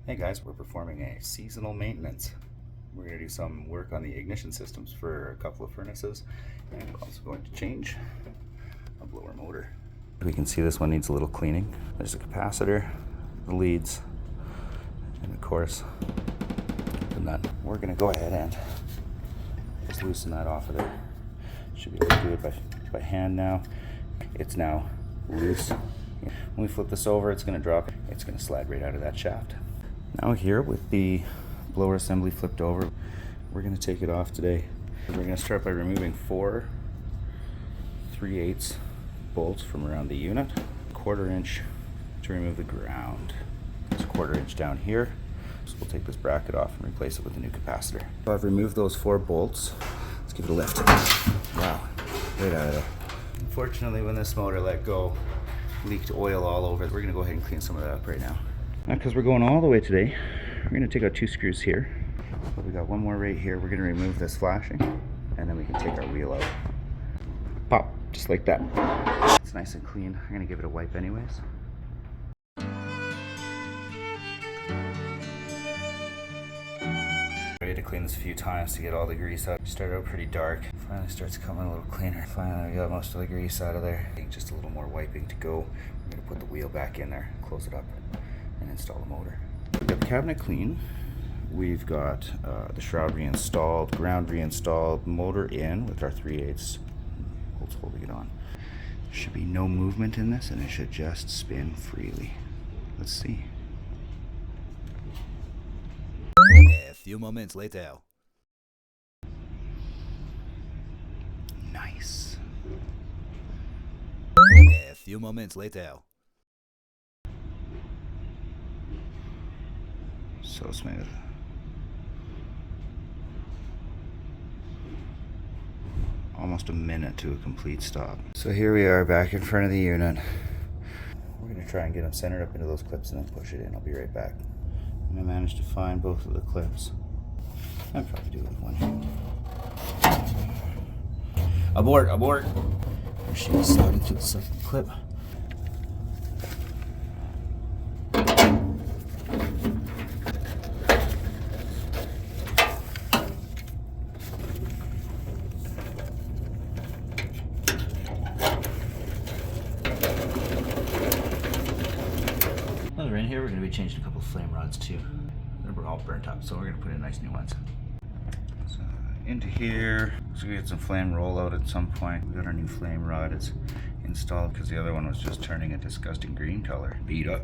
Hey guys, we're performing a seasonal maintenance. We're going to do some work on the ignition systems for a couple of furnaces, and we're also going to change a blower motor. We can see this one needs a little cleaning. There's a capacitor, the leads, and of course the nut. We're going to go ahead and just loosen that off of there. Should be able to do it by hand now. It's now loose. When we flip this over, it's going to drop. It's going to slide right out of that shaft. Now here, with the blower assembly flipped over, we're going to take it off today. We're going to start by removing 4 3/8 bolts from around the unit, 1/4 inch to remove the ground. It's 1/4 inch down here. So we'll take this bracket off and replace it with a new capacitor. So I've removed those 4 bolts. Let's give it a lift. Wow, right out of there. Unfortunately, when this motor let go, leaked oil all over. We're going to go ahead and clean some of that up right now. Now, because we're going all the way today, we're going to take out 2 screws here. But we got one more right here. We're going to remove this flashing, and then we can take our wheel out. Pop, just like that. It's nice and clean. I'm going to give it a wipe anyways. Ready to clean this a few times to get all the grease out. Started out pretty dark. Finally starts coming a little cleaner. Finally we got most of the grease out of there. Just a little more wiping to go. We're going to put the wheel back in there, close it up, and install the motor. We've got the cabinet clean. We've got the shroud reinstalled, ground reinstalled, motor in with our 3/8 bolts holding it on. There should be no movement in this, and it should just spin freely. Let's see. A few moments later. Nice. A few moments later. So smooth. Almost a minute to a complete stop. So here we are back in front of the unit. We're going to try and get them centered up into those clips and then push it in. I'll be right back. And I managed to find both of the clips. I'll probably do it with one hand. Abort, abort! There she is, sliding through the second clip. While we're in here, we're going to be changing a couple of flame rods too. They're all burnt up, so we're going to put in nice new ones. So into here, so we get some flame rollout at some point. We got our new flame rod. It's installed because the other one was just turning a disgusting green color. Beat up.